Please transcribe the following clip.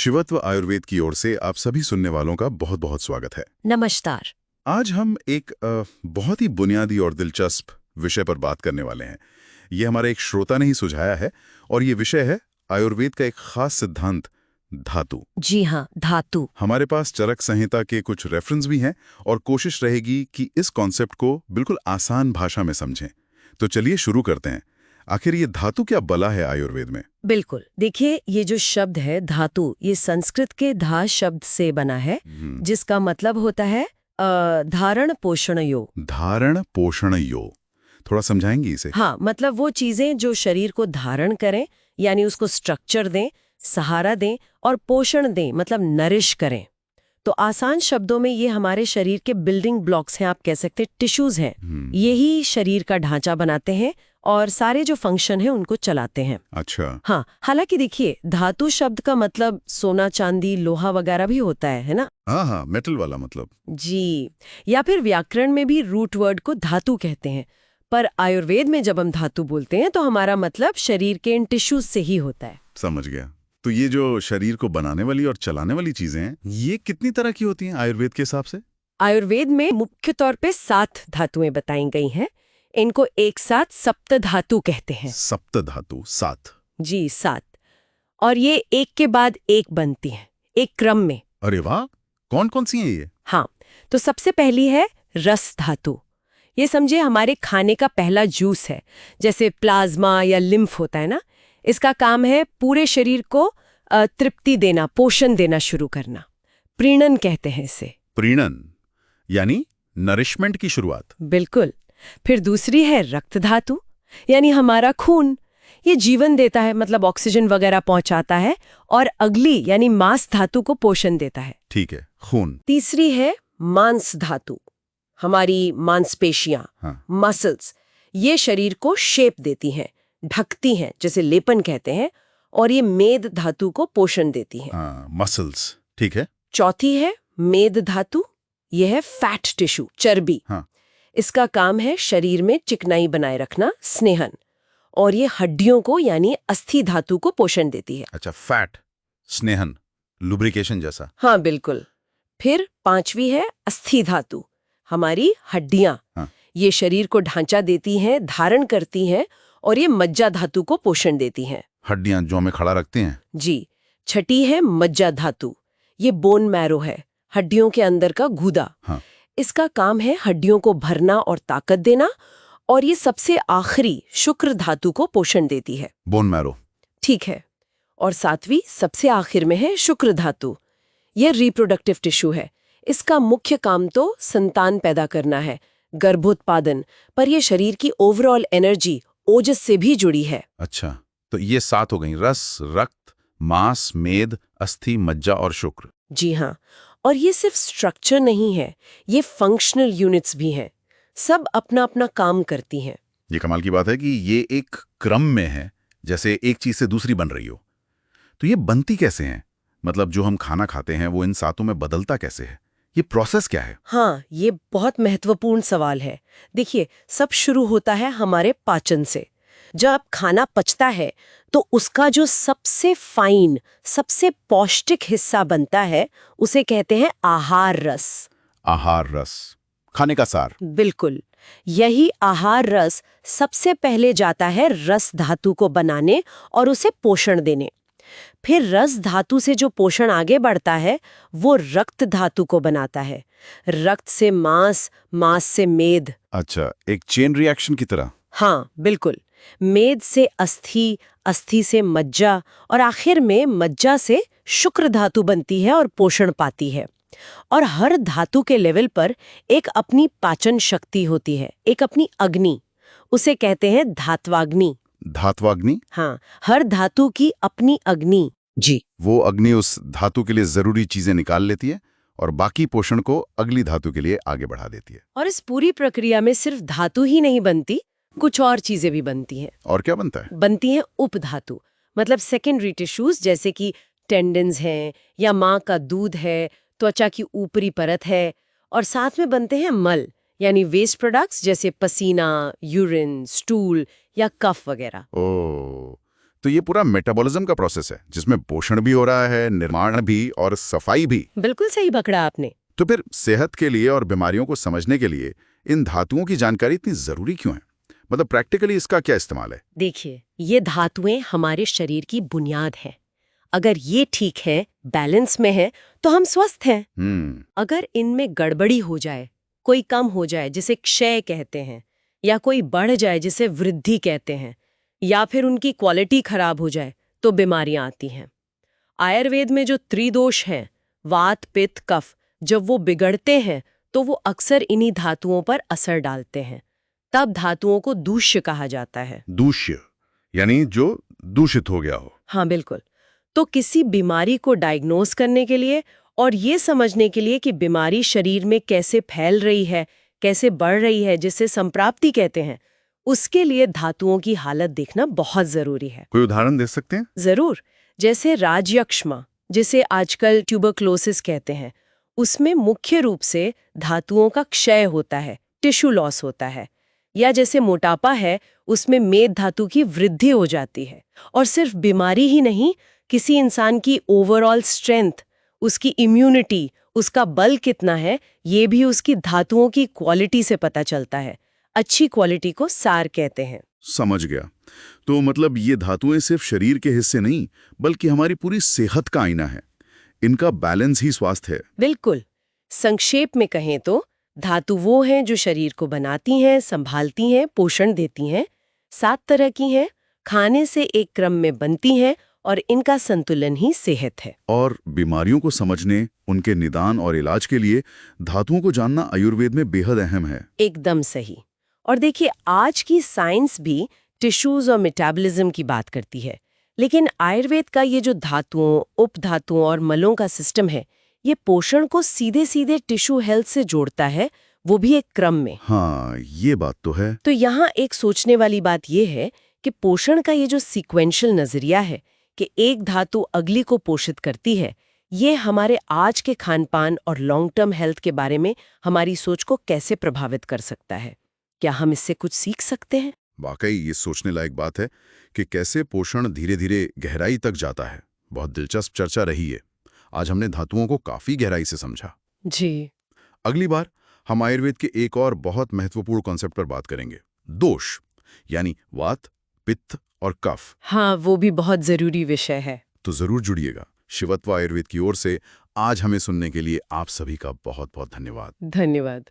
शिवत्व आयुर्वेद की ओर से आप सभी सुनने वालों का बहुत बहुत स्वागत है। नमस्कार। आज हम एक बहुत ही बुनियादी और दिलचस्प विषय पर बात करने वाले हैं। ये हमारे एक श्रोता ने ही सुझाया है और ये विषय है आयुर्वेद का एक खास सिद्धांत, धातु। जी हाँ, धातु। हमारे पास चरक संहिता के कुछ रेफरेंस भी हैं और कोशिश रहेगी कि इस कॉन्सेप्ट को बिल्कुल आसान भाषा में समझें। तो चलिए शुरू करते हैं। आखिर ये धातु क्या बला है आयुर्वेद में? बिल्कुल, देखिए ये जो शब्द है धातु, ये संस्कृत के धा शब्द से बना है, जिसका मतलब होता है धारण पोषण यो। धारण पोषण यो, थोड़ा समझाएंगी इसे? हाँ, मतलब वो चीजें जो शरीर को धारण करें, यानी उसको स्ट्रक्चर दें, सहारा दें और पोषण दें, मतलब नरिश करें। तो आसान शब्दों में ये हमारे शरीर के बिल्डिंग ब्लॉक्स हैं, आप कह सकते हैं टिश्यूज हैं। यही शरीर का ढांचा बनाते हैं और सारे जो फंक्शन है उनको चलाते हैं। अच्छा। हाँ, हालांकि देखिए धातु शब्द का मतलब सोना, चांदी, लोहा वगैरह भी होता है ना? हाँ हाँ, मेटल वाला मतलब। जी, या फिर व्याकरण में भी रूट वर्ड को धातु कहते हैं। पर आयुर्वेद में जब हम धातु बोलते हैं तो हमारा मतलब शरीर के इन टिश्यूज से ही होता है। समझ गया। तो ये जो शरीर को बनाने वाली और चलाने वाली चीजें हैं, ये कितनी तरह की होती हैं आयुर्वेद के हिसाब से? आयुर्वेद में मुख्य तौर पे 7 धातुएं बताई गई हैं। इनको एक साथ सप्त धातु कहते हैं। सप्त धातु, 7? जी, 7। और ये एक के बाद एक बनती हैं, एक क्रम में। अरे वाह, कौन कौन सी हैं ये? हाँ, तो सबसे पहली है रस धातु। ये समझे हमारे खाने का पहला जूस है, जैसे प्लाज्मा या लिम्फ होता है ना। इसका काम है पूरे शरीर को तृप्ति देना, पोषण देना शुरू करना। प्रीणन कहते हैं इसे। प्रीणन यानी नरिशमेंट की शुरुआत। बिल्कुल। फिर दूसरी है रक्त धातु, यानी हमारा खून। ये जीवन देता है, मतलब ऑक्सीजन वगैरह पहुंचाता है। और अगली यानी मांस धातु को पोषण देता है। ठीक है, खून। तीसरी है मांस धातु, हमारी मांसपेशियां, मसल्स। ये शरीर को शेप देती हैं, ढकती हैं, जैसे लेपन कहते हैं। और ये मेद धातु को पोषण देती हैं। मसल्स, ठीक है। चौथी है मेद धातु, यह है फैट टिश्यू, चर्बी। इसका काम है शरीर में चिकनाई बनाए रखना, स्नेहन। और ये हड्डियों को यानी अस्थि धातु को पोषण देती है। अच्छा, फैट, स्नेहन, लुब्रिकेशन जैसा। हाँ, बिल्कुल। फिर पांचवी है अस्थि धातु, हमारी हड्डियां। ये शरीर को ढांचा देती हैं, धारण करती हैं। और ये मज्जा धातु को पोषण देती हैं। हड्डियां जो हमें खड़ा रखती हैं। जी। छठी है मज्जा धातु, ये बोन मैरो है, हड्डियों के अंदर का गूदा। इसका काम है हड्डियों को भरना और ताकत देना। और ये सबसे आखिरी शुक्र धातु को पोषण देती है। बोन मैरो, ठीक है। और सातवीं सबसे आखिर में है शुक्र धातु, यह रिप्रोडक्टिव टिश्यू है। इसका मुख्य काम तो संतान पैदा करना है, गर्भोत्पादन। पर यह शरीर की ओवरऑल एनर्जी, ओजस से भी जुड़ी है। अच्छा, तो ये 7 हो गई, रस, रक्त, मांस, मेद, अस्थि, मज्जा और शुक्र। जी हाँ। और ये सिर्फ स्ट्रक्चर नहीं है, ये फंक्शनल यूनिट्स भी हैं। सब अपना अपना काम करती हैं। ये कमाल की बात है कि ये एक क्रम में है, जैसे एक चीज से दूसरी बन रही हो। तो ये बनती कैसे हैं? मतलब जो हम खाना खाते हैं वो इन 7 में बदलता कैसे है? ये प्रोसेस क्या है? हाँ, ये बहुत महत्वपूर्ण सवाल है। देखिए, सब शुरू होता है हमारे पाचन से। जब खाना पचता है तो उसका जो सबसे फाइन, सबसे पौष्टिक हिस्सा बनता है, उसे कहते हैं आहार रस। आहार रस, खाने का सार। बिल्कुल। यही आहार रस सबसे पहले जाता है रस धातु को बनाने और उसे पोषण देने। फिर रस धातु से जो पोषण आगे बढ़ता है वो रक्त धातु को बनाता है। रक्त से मांस, मांस से मेद। अच्छा, एक चेन रिएक्शन की तरह। हाँ, बिल्कुल। मेद से अस्थि, अस्थि से मज्जा और आखिर में मज्जा से शुक्र धातु बनती है और पोषण पाती है। और हर धातु के लेवल पर एक अपनी पाचन शक्ति होती है, एक अपनी अग्नि। उसे कहते हैं धात्वाग्नि। धात्वाग्नि? हाँ, हर धातु की अपनी अग्नि। जी। वो अग्नि उस धातु के लिए जरूरी चीजें निकाल लेती है और बाकी पोषण को अगली धातु के लिए आगे बढ़ा देती है। और इस पूरी प्रक्रिया में सिर्फ धातु ही नहीं बनती, कुछ और चीजें भी बनती हैं। और क्या बनता है? बनती हैं उपधातु, मतलब सेकेंडरी टिश्यूज, जैसे कि टेंडन्स हैं या माँ का दूध है, त्वचा की ऊपरी परत है। और साथ में बनते हैं मल, यानी वेस्ट प्रोडक्ट्स, जैसे पसीना, यूरिन, स्टूल या कफ वगैरह। ओह, तो ये पूरा मेटाबॉलिज्म का प्रोसेस है जिसमें पोषण भी हो रहा है, निर्माण भी और सफाई भी। बिल्कुल सही पकड़ा आपने। तो फिर सेहत के लिए और बीमारियों को समझने के लिए इन धातुओं की जानकारी इतनी जरूरी क्यों है? मतलब प्रैक्टिकली इसका क्या इस्तेमाल है? देखिए, ये धातुएं हमारे शरीर की बुनियाद हैं। अगर ये ठीक है, बैलेंस में है, तो हम स्वस्थ हैं। अगर इनमें गड़बड़ी हो जाए, कोई कम हो जाए जिसे क्षय कहते हैं, या कोई बढ़ जाए जिसे वृद्धि कहते हैं, या फिर उनकी क्वालिटी खराब हो जाए, तो बीमारियां आती हैं। आयुर्वेद में जो त्रिदोष हैं, वात, पित्त, कफ, जब वो बिगड़ते हैं तो वो अक्सर इन्हीं धातुओं पर असर डालते हैं। तब धातुओं को दूष्य कहा जाता है। दूष्य यानी जो दूषित हो गया हो। हाँ, बिल्कुल। तो किसी बीमारी को डायग्नोस करने के लिए और ये समझने के लिए कि बीमारी शरीर में कैसे फैल रही है, कैसे बढ़ रही है, जिसे संप्राप्ति कहते हैं, उसके लिए धातुओं की हालत देखना बहुत जरूरी है। कोई उदाहरण दे सकते हैं? जरूर। जैसे राजयक्ष्मा, जिसे आजकल ट्यूबरक्लोसिस कहते हैं, उसमें मुख्य रूप से धातुओं का क्षय होता है, टिश्यू लॉस होता है। या जैसे मोटापा है, उसमें मेद धातु की वृद्धि हो जाती है। और सिर्फ बीमारी ही नहीं, किसी इंसान की ओवरऑल स्ट्रेंथ, उसकी इम्यूनिटी, उसका बल कितना है, ये भी उसकी धातुओं की क्वालिटी से पता चलता है। अच्छी क्वालिटी को सार कहते हैं। समझ गया। तो मतलब ये धातुएं सिर्फ शरीर के हिस्से नहीं, बल्कि हमारी पूरी सेहत का आईना है। इनका बैलेंस ही स्वास्थ्य है। बिल्कुल। संक्षेप में कहें तो धातु वो हैं जो शरीर को बनाती हैं, संभालती हैं, पोषण देती हैं। 7 तरह की हैं, खाने से एक क्रम में बनती हैं, और इनका संतुलन ही सेहत है। और बीमारियों को समझने, उनके निदान और इलाज के लिए धातुओं को जानना आयुर्वेद में बेहद अहम है। एकदम सही। और देखिए, आज की साइंस भी टिश्यूज और मेटाबॉलिज्म की बात करती है, लेकिन आयुर्वेद का ये जो धातुओं, उपधातुओं और मलों का सिस्टम है, ये पोषण को सीधे सीधे टिश्यू हेल्थ से जोड़ता है, वो भी एक क्रम में। हाँ, ये बात तो है। तो यहाँ एक सोचने वाली बात ये है कि पोषण का ये जो सीक्वेंशियल नजरिया है कि एक धातु अगली को पोषित करती है, ये हमारे आज के खानपान और लॉन्ग टर्म हेल्थ के बारे में हमारी सोच को कैसे प्रभावित कर सकता है। क्या हम इससे कुछ सीख सकते हैं? वाकई ये सोचने लायक बात है कि कैसे पोषण धीरे धीरे गहराई तक जाता है। बहुत दिलचस्प चर्चा रही है। आज हमने धातुओं को काफी गहराई से समझा। जी। अगली बार हम आयुर्वेद के एक और बहुत महत्वपूर्ण कॉन्सेप्ट पर बात करेंगे, दोष, यानी वात, पित्त और कफ। हाँ, वो भी बहुत जरूरी विषय है। तो जरूर जुड़िएगा। शिवत्व आयुर्वेद की ओर से आज हमें सुनने के लिए आप सभी का बहुत बहुत धन्यवाद। धन्यवाद।